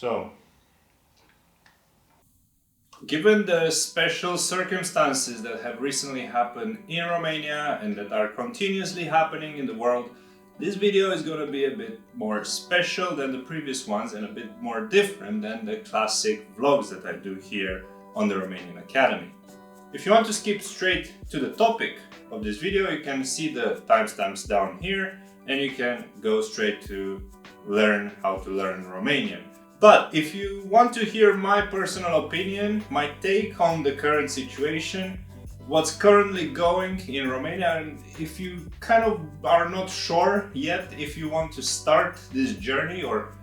So, given the special circumstances that have recently happened in Romania and that are continuously happening in the world, this video is going to be a bit more special than the previous ones and a bit more different than the classic vlogs that I do here on the Romanian Academy. If you want to skip straight to the topic of this video, you can see the timestamps down here and you can go straight to learn how to learn Romanian. But if you want to hear my personal opinion, my take on the current situation, what's currently going in Romania, and if you kind of are not sure yet if you want to start this journey or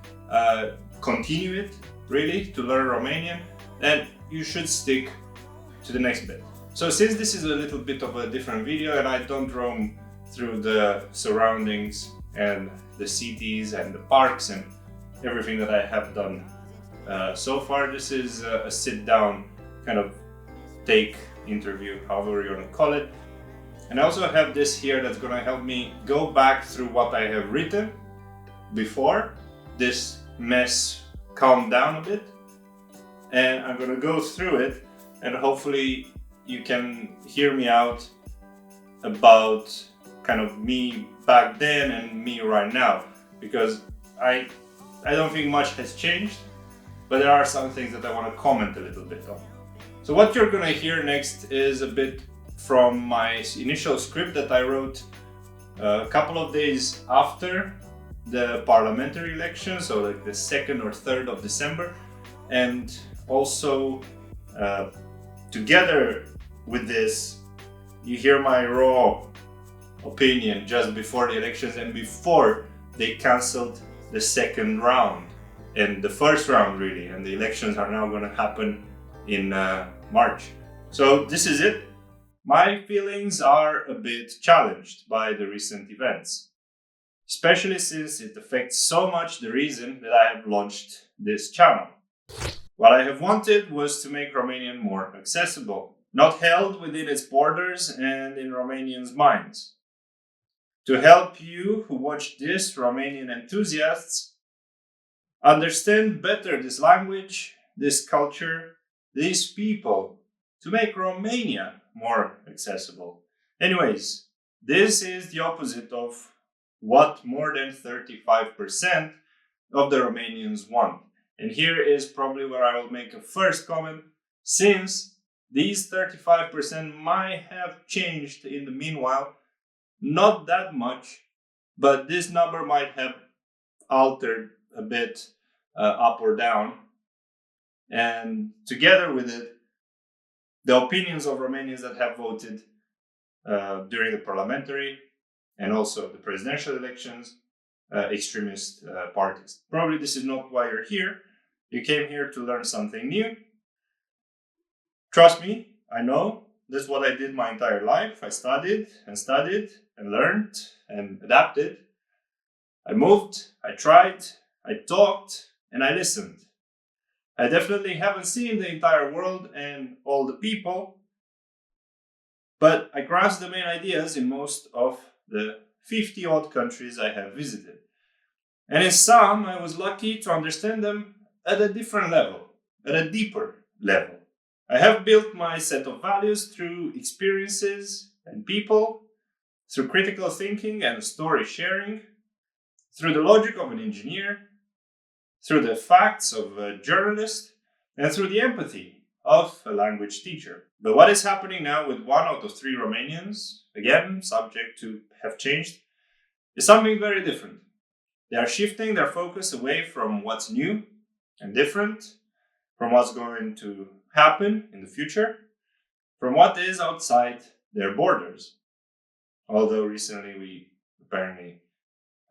continue it really to learn Romanian, then you should stick to the next bit. So since this is a little bit of a different video and I don't roam through the surroundings and the cities and the parks and everything that I have done so far, this is a sit-down kind of take interview, however you're gonna call it. And I also have this here that's gonna help me go back through what I have written before this mess calmed down a bit, and I'm gonna go through it and hopefully you can hear me out about kind of me back then and me right now, because I don't think much has changed, but there are some things that I want to comment a little bit on. So what you're gonna hear next is a bit from my initial script that I wrote a couple of days after the parliamentary election, so like the 2nd or 3rd of December, and also together with this, you hear my raw opinion just before the elections and before they cancelled the second round and the first round really, and the elections are now going to happen in March. So this is it. My feelings are a bit challenged by the recent events, especially since it affects so much the reason that I have launched this channel. What I have wanted was to make Romanian more accessible, not held within its borders and in Romanians' minds. To help you who watch this, Romanian enthusiasts, understand better this language, this culture, these people, to make Romania more accessible. Anyways, this is the opposite of what more than 35% of the Romanians want. And here is probably where I will make a first comment, since these 35% might have changed in the meanwhile. Not that much, but this number might have altered a bit up or down. And together with it, the opinions of Romanians that have voted during the parliamentary and also the presidential elections, extremist parties. Probably this is not why you're here. You came here to learn something new. Trust me, I know. That's what I did my entire life. I studied and learned and adapted. I moved, I tried, I talked, and I listened. I definitely haven't seen the entire world and all the people, but I grasped the main ideas in most of the 50 odd countries I have visited. And in some, I was lucky to understand them at a different level, at a deeper level. I have built my set of values through experiences and people, through critical thinking and story sharing, through the logic of an engineer, through the facts of a journalist, and through the empathy of a language teacher. But what is happening now with 1 out of 3 Romanians, again, subject to have changed, is something very different. They are shifting their focus away from what's new and different, from what's going to happen in the future, from what is outside their borders. Although recently we apparently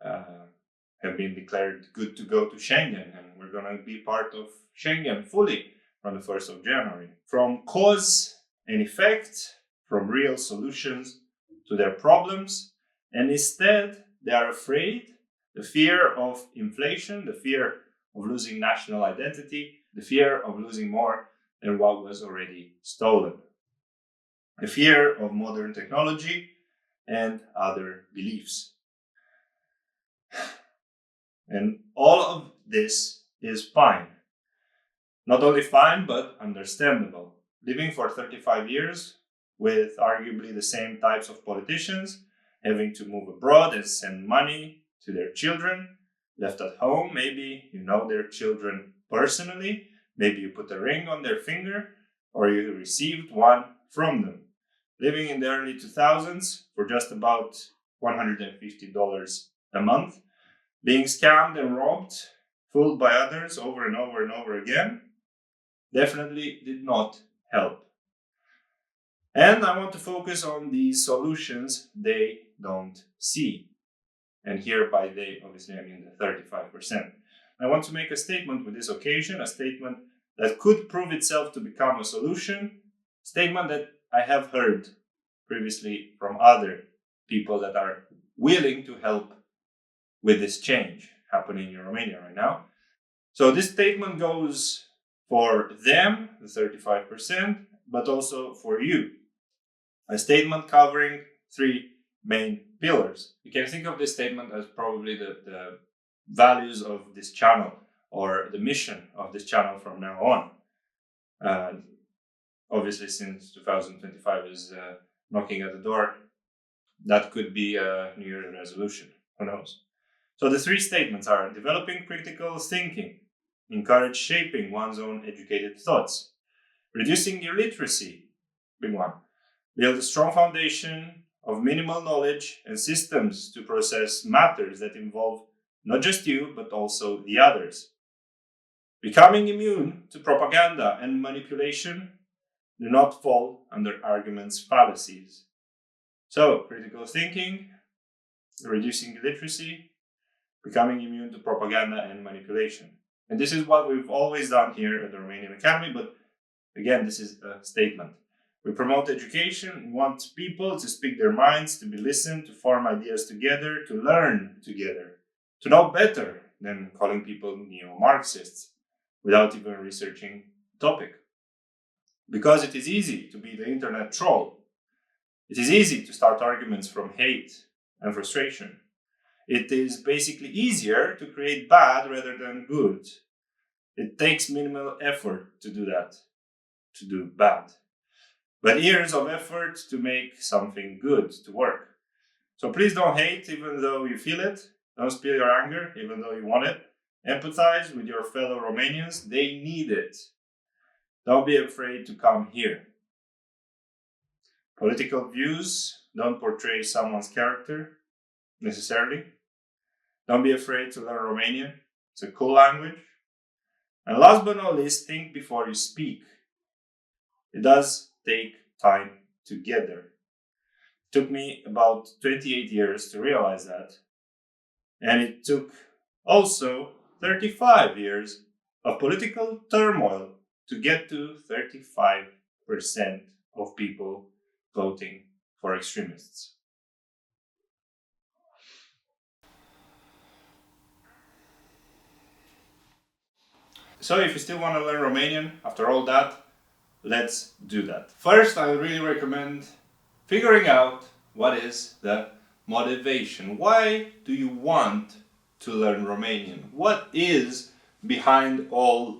have been declared good to go to Schengen, and we're going to be part of Schengen fully from the 1st of January. From cause and effect, from real solutions to their problems, and instead they are afraid, the fear of inflation, the fear of losing national identity, the fear of losing more than what was already stolen, the fear of modern technology and other beliefs. And all of this is fine. Not only fine, but understandable. Living for 35 years with arguably the same types of politicians, having to move abroad and send money to their children, left at home, maybe you know their children personally, maybe you put a ring on their finger, or you received one from them. Living in the early 2000s for just about $150 a month, being scammed and robbed, fooled by others over and over and over again, definitely did not help. And I want to focus on the solutions they don't see. And here by they, obviously, I mean the 35%. I want to make a statement with this occasion, a statement that could prove itself to become a solution, statement that I have heard previously from other people that are willing to help with this change happening in Romania right now. So this statement goes for them, the 35%, but also for you. A statement covering three main pillars. You can think of this statement as probably the values of this channel or the mission of this channel from now on. Obviously, since 2025 is knocking at the door, that could be a New Year's resolution. Who knows? So the three statements are: developing critical thinking, encourage shaping one's own educated thoughts, reducing illiteracy, big one, build a strong foundation of minimal knowledge and systems to process matters that involve not just you, but also the others. Becoming immune to propaganda and manipulation, do not fall under arguments' fallacies. So, critical thinking, reducing illiteracy, becoming immune to propaganda and manipulation. And this is what we've always done here at the Romanian Academy, but again, this is a statement. We promote education, we want people to speak their minds, to be listened, to form ideas together, to learn together, to know better than calling people neo-Marxists without even researching the topic. Because it is easy to be the internet troll. It is easy to start arguments from hate and frustration. It is basically easier to create bad rather than good. It takes minimal effort to do that, to do bad. But years of effort to make something good to work. So please don't hate even though you feel it. Don't spill your anger even though you want it. Empathize with your fellow Romanians. They need it. Don't be afraid to come here. Political views don't portray someone's character necessarily. Don't be afraid to learn Romanian. It's a cool language. And last but not least, think before you speak. It does take time together. It took me about 28 years to realize that. And it took also 35 years of political turmoil to get to 35% of people voting for extremists. So if you still want to learn Romanian after all that, let's do that. First, I really recommend figuring out what is the motivation. Why do you want to learn Romanian? What is behind all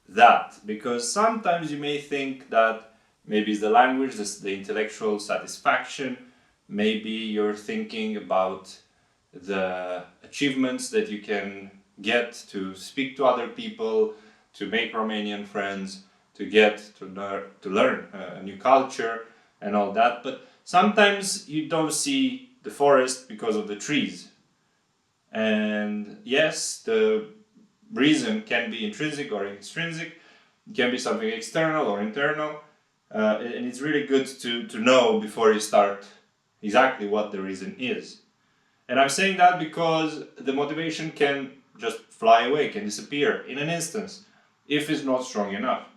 that? Because sometimes you may think that maybe it's the language, the intellectual satisfaction, maybe you're thinking about the achievements that you can get to speak to other people, to make Romanian friends, to get to learn a new culture and all that. But sometimes you don't see the forest because of the trees. And yes, the reason can be intrinsic or extrinsic. It can be something external or internal. And it's really good to know before you start exactly what the reason is. And I'm saying that because the motivation can just fly away, can disappear in an instance if it's not strong enough.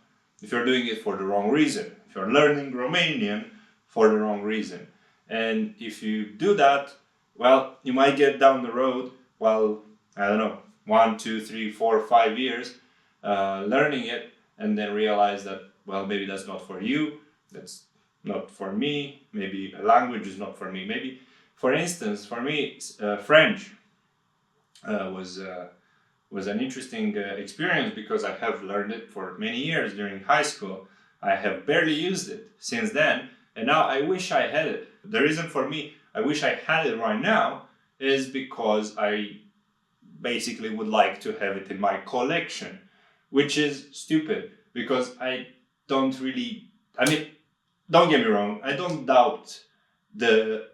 If you're doing it for the wrong reason, if you're learning Romanian for the wrong reason. And if you do that, well, you might get down the road, well, I don't know, 1, 2, 3, 4, 5 years learning it, and then realize that, well, maybe that's not for you, that's not for me, maybe a language is not for me. Maybe, for instance, for me, French was was an interesting experience because I have learned it for many years during high school. I have barely used it since then, and now I wish I had it. The reason for me I wish I had it right now is because I basically would like to have it in my collection, which is stupid because I don't really, I mean, don't get me wrong, I don't doubt the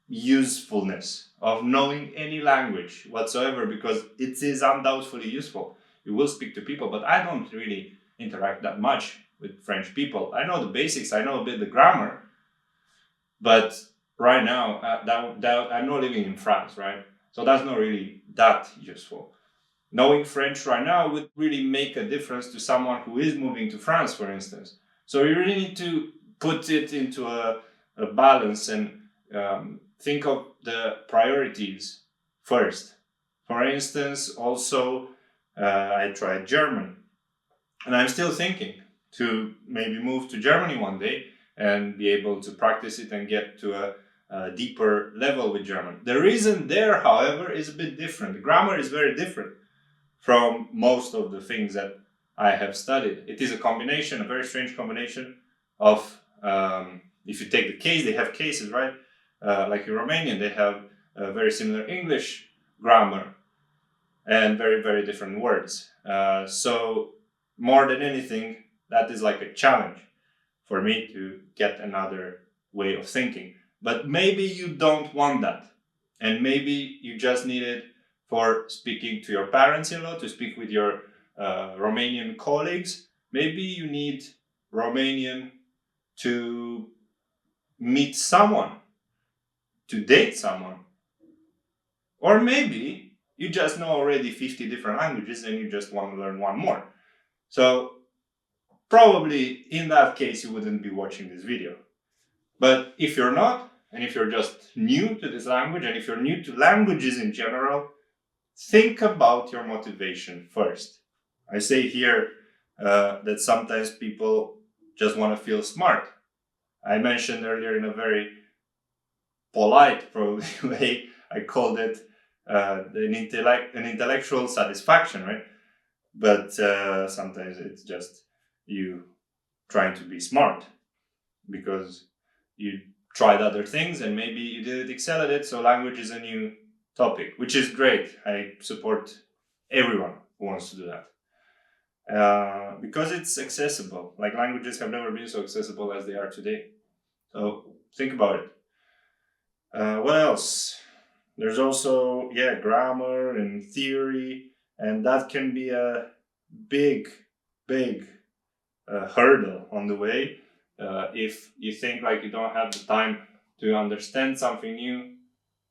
usefulness of knowing any language whatsoever, because it is undoubtedly useful. You will speak to people, but I don't really interact that much with French people. I know the basics, I know a bit the grammar, but right now I'm not living in France, right? So that's not really that useful. Knowing French right now would really make a difference to someone who is moving to France, for instance. So you really need to put it into a balance and think of the priorities first. For instance, also, I tried German, and I'm still thinking to maybe move to Germany one day and be able to practice it and get to a deeper level with German. The reason there, however, is a bit different. The grammar is very different from most of the things that I have studied. It is a combination, a very strange combination of, if you take the case, they have cases, right? Like in Romanian, they have a very similar English grammar and very, very different words. So more than anything, that is like a challenge for me to get another way of thinking. But maybe you don't want that. And maybe you just need it for speaking to your parents-in-law, to speak with your Romanian colleagues. Maybe you need Romanian to meet someone, to date someone. Or maybe you just know already 50 different languages and you just want to learn one more. So probably in that case you wouldn't be watching this video. But if you're not, and if you're just new to this language, and if you're new to languages in general, think about your motivation first. I say here that sometimes people just want to feel smart. I mentioned earlier in a very polite probably way, I called it an intellectual satisfaction, right? But sometimes it's just you trying to be smart because you tried other things and maybe you didn't excel at it. So language is a new topic, which is great. I support everyone who wants to do that because it's accessible. Like languages have never been so accessible as they are today. So think about it. What else? There's also, grammar and theory, and that can be a big hurdle on the way. If you think like you don't have the time to understand something new,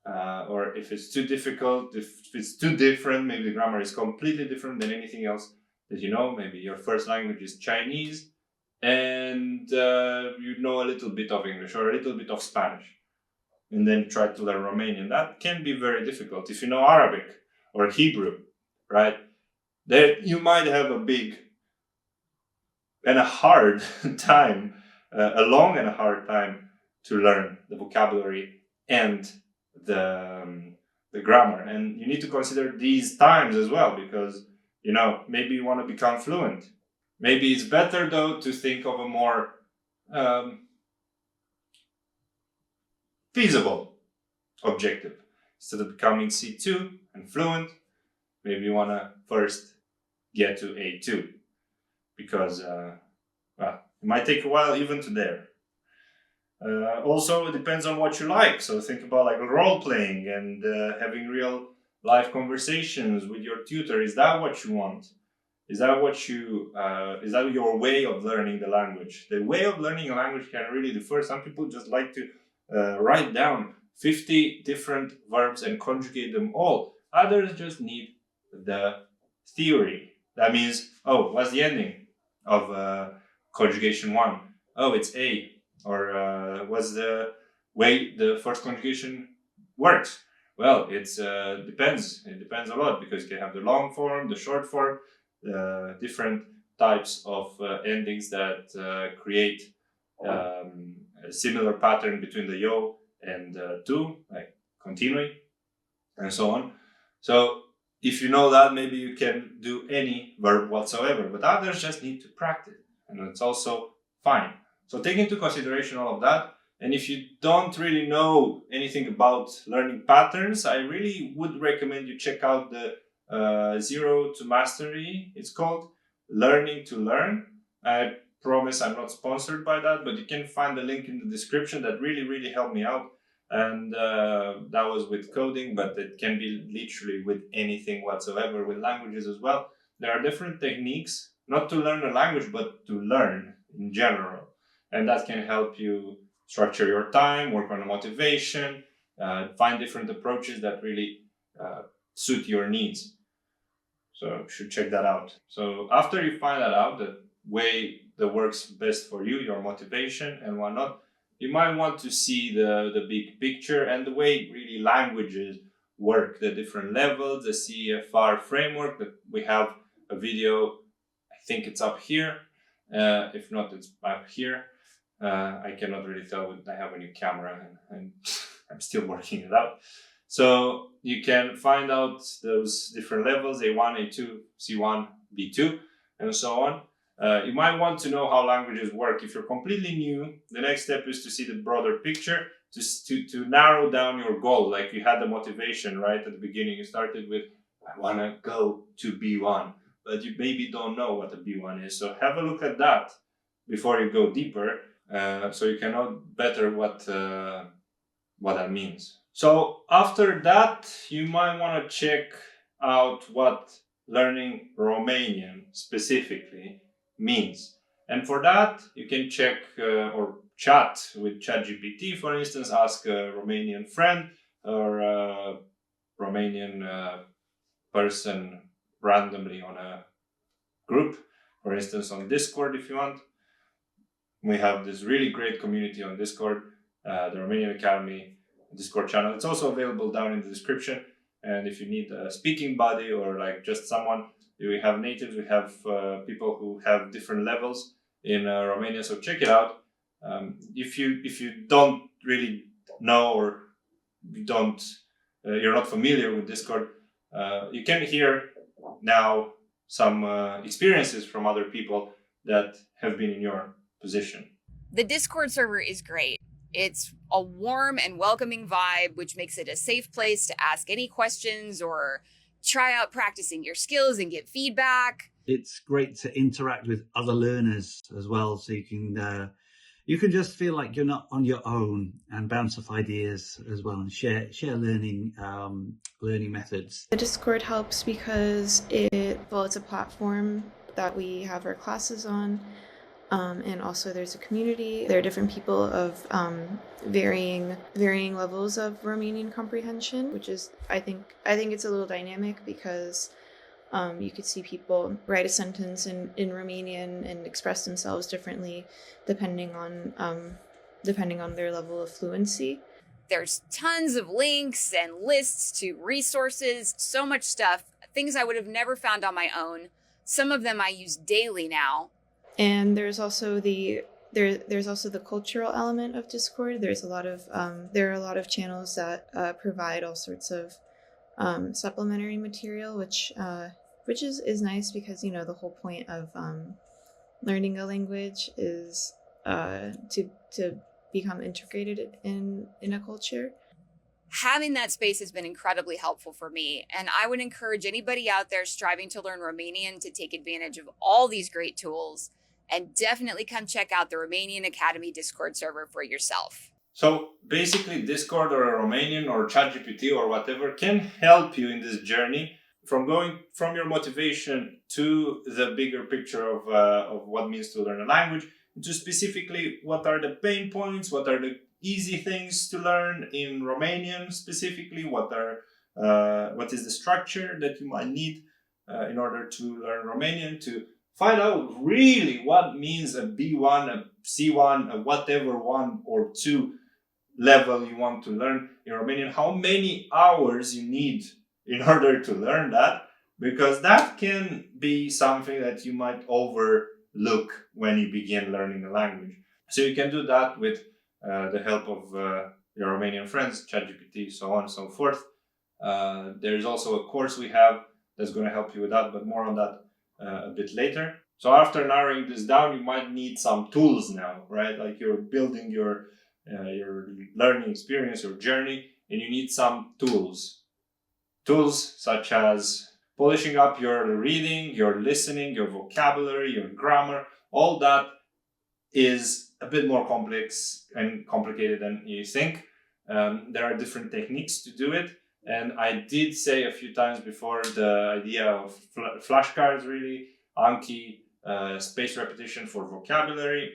or if it's too difficult, if it's too different, maybe the grammar is completely different than anything else that you know. Maybe your first language is Chinese and you know a little bit of English or a little bit of Spanish, and then try to learn Romanian. That can be very difficult. If you know Arabic or Hebrew, right, there you might have a big and a hard time, a long and a hard time to learn the vocabulary and the grammar. And you need to consider these times as well, because maybe you want to become fluent. Maybe it's better though to think of a more feasible objective. Instead of becoming C2 and fluent, maybe you want to first get to A2, because it might take a while even to there. Also, it depends on what you like. So think about like role playing and having real life conversations with your tutor. Is that what you want? Is that your way of learning the language? The way of learning a language can really differ. Some people just like to write down 50 different verbs and conjugate them all. Others just need the theory. That means, what's the ending of conjugation 1? Oh, it's A. Or what's the way the first conjugation works? Well, it depends. It depends a lot, because you can have the long form, the short form, different types of endings that create a similar pattern between the yo and tu, like continui, and so on. So if you know that, maybe you can do any verb whatsoever, but others just need to practice, and it's also fine. So take into consideration all of that. And if you don't really know anything about learning patterns, I really would recommend you check out the Zero to Mastery, it's called, Learning to Learn. I promise I'm not sponsored by that, but you can find the link in the description. That really helped me out. And that was with coding, but it can be literally with anything whatsoever, with languages as well. There are different techniques, not to learn a language, but to learn in general. And that can help you structure your time, work on the motivation, find different approaches that really suit your needs. So you should check that out. So after you find that out, the way that works best for you, your motivation and whatnot, you might want to see the big picture and the way really languages work, the different levels, the CFR framework. That we have a video, I think it's up here. If not, it's up here. I cannot really tell. I have a new camera and I'm still working it out. So you can find out those different levels, A1, A2, C1, B2, and so on. You might want to know how languages work. If you're completely new, the next step is to see the broader picture, to narrow down your goal. Like you had the motivation, right? At the beginning, you started with, I want to go to B1, but you maybe don't know what a B1 is. So have a look at that before you go deeper, so you can know better what that means. So after that, you might want to check out what learning Romanian specifically means. And for that, you can check or chat with ChatGPT, for instance, ask a Romanian friend or a Romanian person randomly on a group, for instance, on Discord if you want. We have this really great community on Discord, the Romanian Academy Discord channel. It's also available down in the description. And if you need a speaking buddy or like just someone, we have natives, we have people who have different levels in Romania. So check it out. If you don't really know or you're not familiar with Discord, you can hear now some experiences from other people that have been in your position. The Discord server is great. It's a warm and welcoming vibe, which makes it a safe place to ask any questions or try out practicing your skills and get feedback. It's great to interact with other learners as well, so you can just feel like you're not on your own and bounce off ideas as well and share learning methods. The Discord helps because it's a platform that we have our classes on. And also there's a community. There are different people of varying levels of Romanian comprehension, which is I think it's a little dynamic because you could see people write a sentence in Romanian and express themselves differently depending on their level of fluency. There's tons of links and lists to resources, so much stuff, things I would have never found on my own. Some of them I use daily now. And there's also there's also the cultural element of Discord. There are a lot of channels that provide all sorts of supplementary material, which is nice because the whole point of learning a language is to become integrated in a culture. Having that space has been incredibly helpful for me, and I would encourage anybody out there striving to learn Romanian to take advantage of all these great tools. And definitely come check out the Romanian Academy Discord server for yourself. So basically Discord or a Romanian or ChatGPT or whatever can help you in this journey from going from your motivation to the bigger picture of what it means to learn a language, to specifically what are the pain points, what are the easy things to learn in Romanian specifically, what is the structure that you might need in order to learn Romanian, to find out really what means a B1, a C1, a whatever 1 or 2 level you want to learn in Romanian, how many hours you need in order to learn that, because that can be something that you might overlook when you begin learning the language. So you can do that with the help of your Romanian friends, ChatGPT, so on and so forth. There's also a course we have that's going to help you with that, but more on that a bit later. So after narrowing this down, you might need some tools now, right? Like you're building your learning experience, your journey, and you need some tools. Tools such as polishing up your reading, your listening, your vocabulary, your grammar. All that is a bit more complex and complicated than you think. There are different techniques to do it. And I did say a few times before the idea of flashcards, really, Anki, spaced repetition for vocabulary.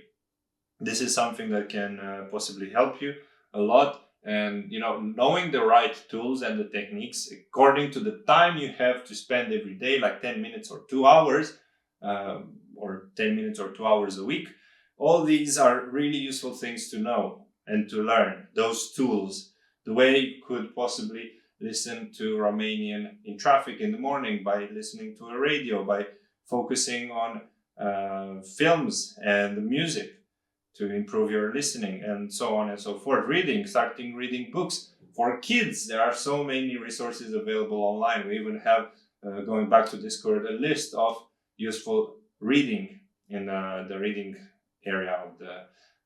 This is something that can possibly help you a lot. And, knowing the right tools and the techniques according to the time you have to spend every day, like 10 minutes or 2 hours, or 10 minutes or 2 hours a week, all these are really useful things to know and to learn. Those tools, the way you could possibly listen to Romanian in traffic in the morning by listening to a radio, by focusing on films and music to improve your listening, and so on and so forth. Starting reading books. For kids, there are so many resources available online. We even have, going back to Discord, a list of useful reading in the reading area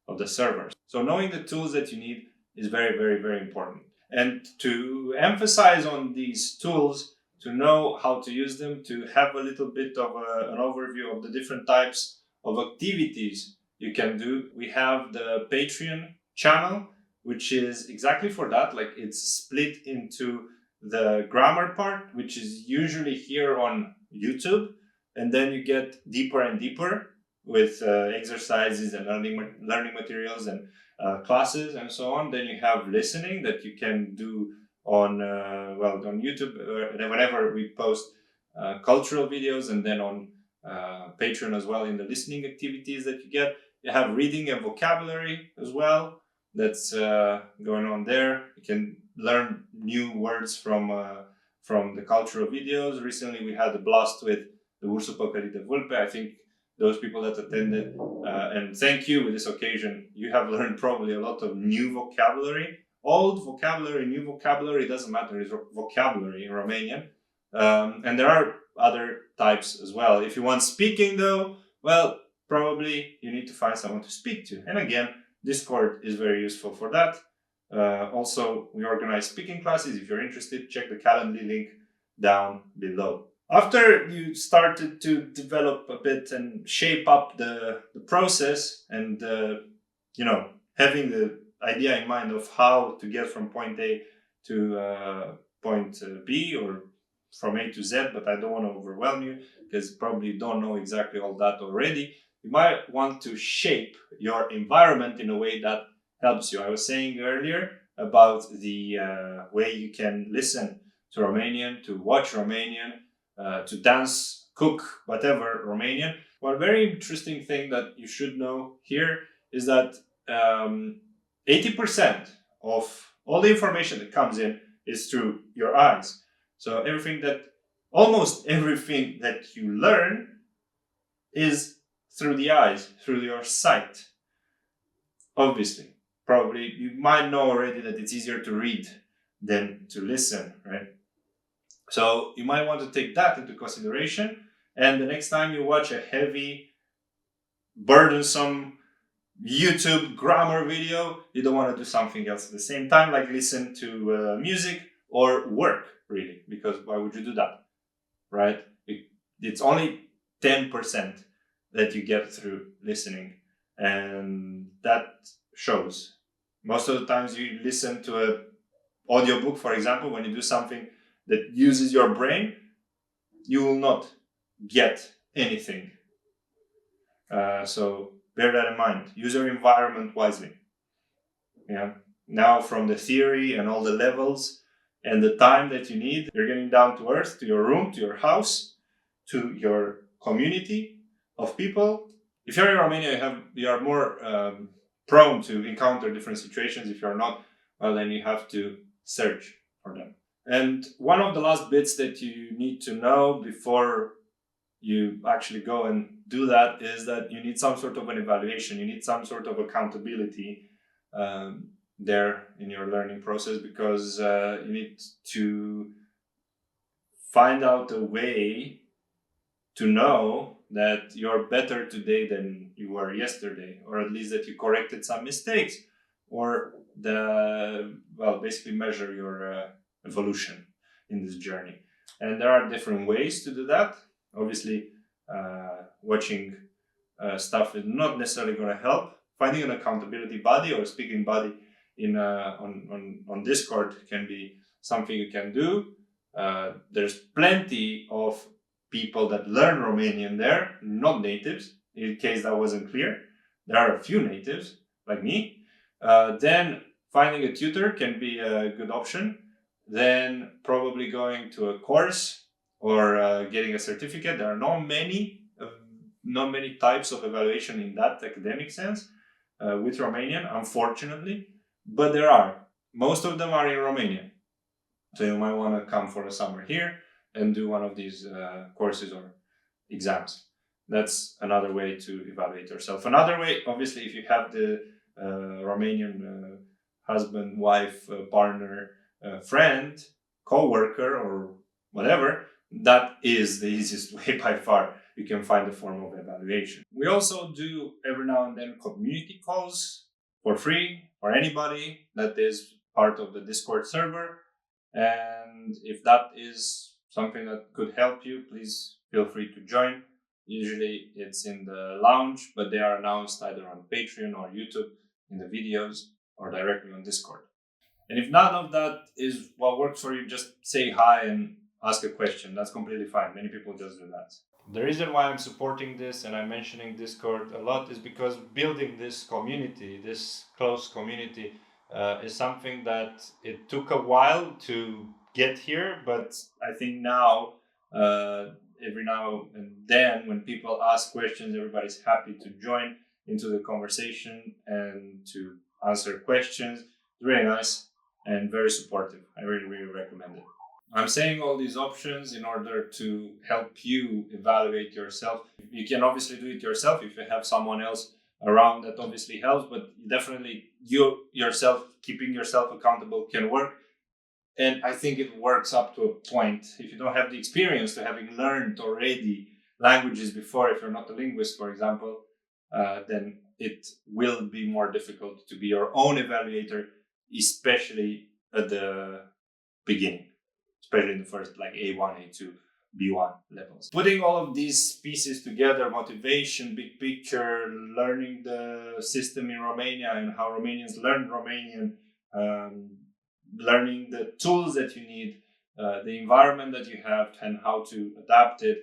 of the servers. So knowing the tools that you need is very, very, very important. And to emphasize on these tools, to know how to use them, to have a little bit of an overview of the different types of activities you can do. We have the Patreon channel, which is exactly for that. Like, it's split into the grammar part, which is usually here on YouTube, and then you get deeper and deeper with exercises and learning materials and classes and so on. Then you have listening that you can do on YouTube whenever we post cultural videos, and then on Patreon as well in the listening activities that you get. You have reading and vocabulary as well. That's going on there. You can learn new words from the cultural videos. Recently, we had a blast with the Ursul Păcălit Vulpe. I think those people that attended, and thank you with this occasion, you have learned probably a lot of new vocabulary. Old vocabulary, new vocabulary, it doesn't matter, it's vocabulary in Romanian. And there are other types as well. If you want speaking though, well, probably you need to find someone to speak to. And again, Discord is very useful for that. Also, we organize speaking classes. If you're interested, check the Calendly link down below. After you started to develop a bit and shape up the process and, having the idea in mind of how to get from point A to point B, or from A to Z, but I don't want to overwhelm you because probably you don't know exactly all that already. You might want to shape your environment in a way that helps you. I was saying earlier about the way you can listen to Romanian, to watch Romanian, to dance, cook, whatever Romanian. One very interesting thing that you should know here is that 80% of all the information that comes in is through your eyes. So almost everything that you learn is through the eyes, through your sight. Obviously, probably you might know already that it's easier to read than to listen, right? So you might want to take that into consideration. And the next time you watch a heavy, burdensome YouTube grammar video, you don't want to do something else at the same time, like listen to music or work, really, because why would you do that, right? It's only 10% that you get through listening, and that shows. Most of the times you listen to an audiobook, for example, when you do something that uses your brain, you will not get anything. So bear that in mind. Use your environment wisely. Yeah. Now, from the theory and all the levels and the time that you need, you're getting down to earth, to your room, to your house, to your community of people. If you're in Romania, you are more prone to encounter different situations. If you're not, well, then you have to search for them. And one of the last bits that you need to know before you actually go and do that is that you need some sort of an evaluation. You need some sort of accountability there in your learning process, because you need to find out a way to know that you're better today than you were yesterday, or at least that you corrected some mistakes, or basically measure your evolution in this journey. And there are different ways to do that. Obviously, watching stuff is not necessarily going to help. Finding an accountability buddy or speaking buddy on Discord can be something you can do. There's plenty of people that learn Romanian there, not natives, in case that wasn't clear. There are a few natives, like me. Then finding a tutor can be a good option. Then probably going to a course or getting a certificate. There are not many types of evaluation in that academic sense with Romanian, unfortunately, but there are. Most of them are in Romanian. So you might want to come for a summer here and do one of these courses or exams. That's another way to evaluate yourself. Another way, obviously, if you have the Romanian husband, wife, partner, friend, co-worker, or whatever, that is the easiest way by far. You can find a form of evaluation. We also do every now and then community calls for free for anybody that is part of the Discord server. And if that is something that could help you, please feel free to join. Usually it's in the lounge, but they are announced either on Patreon or YouTube in the videos or directly on Discord. And if none of that is what works for you, just say hi and ask a question. That's completely fine. Many people just do that. The reason why I'm supporting this and I'm mentioning Discord a lot is because building this community, this close community, is something that it took a while to get here, but I think now, every now and then, when people ask questions, everybody's happy to join into the conversation and to answer questions. It's really nice and very supportive. I really, really recommend it. I'm saying all these options in order to help you evaluate yourself. You can obviously do it yourself if you have someone else around. That obviously helps, but definitely you yourself, keeping yourself accountable can work. And I think it works up to a point. If you don't have the experience to having learned already languages before, if you're not a linguist, for example, then it will be more difficult to be your own evaluator, especially at the beginning, especially in the first like A1, A2, B1 levels. Putting all of these pieces together, motivation, big picture, learning the system in Romania and how Romanians learn Romanian, learning the tools that you need, the environment that you have and how to adapt it,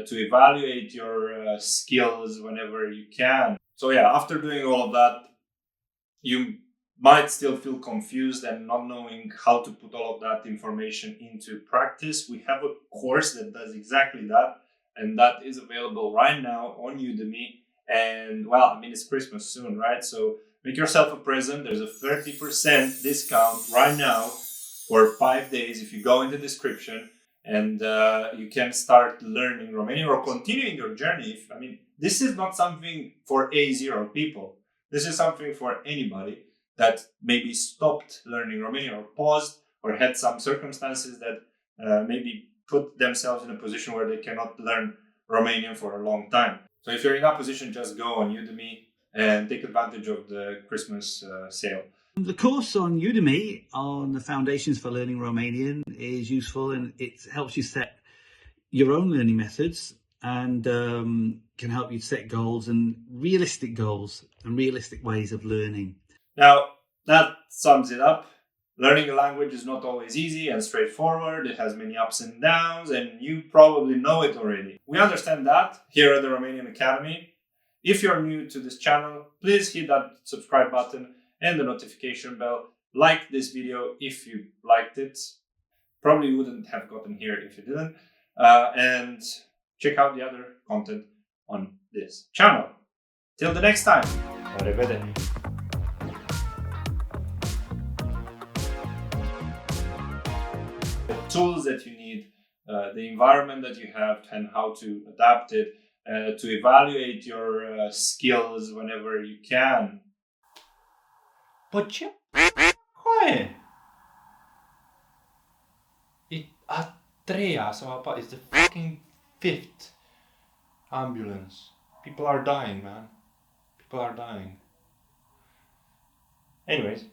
to evaluate your skills whenever you can. So yeah, after doing all of that, you might still feel confused and not knowing how to put all of that information into practice. We have a course that does exactly that, and that is available right now on Udemy. And well, I mean, it's Christmas soon, right? So make yourself a present. There's a 30% discount right now for 5 days if you go in the description, and you can start learning Romanian or continuing your journey. I mean, this is not something for A0 people. This is something for anybody that maybe stopped learning Romanian or paused or had some circumstances that maybe put themselves in a position where they cannot learn Romanian for a long time. So if you're in that position, just go on Udemy and take advantage of the Christmas sale. The course on Udemy on the Foundations for Learning Romanian is useful, and it helps you set your own learning methods and can help you set goals and realistic ways of learning. Now, that sums it up. Learning a language is not always easy and straightforward. It has many ups and downs, and you probably know it already. We understand that here at the Romanian Academy. If you're new to this channel, please hit that subscribe button and the notification bell. Like this video if you liked it. Probably wouldn't have gotten here if you didn't. And check out the other content on this channel. Till the next time. Arrivederci. The tools that you need, the environment that you have and how to adapt it, to evaluate your skills whenever you can. But ce? Coaie? treia sau apa, it's the fucking 5th ambulance. People are dying, man. People are dying. Anyways,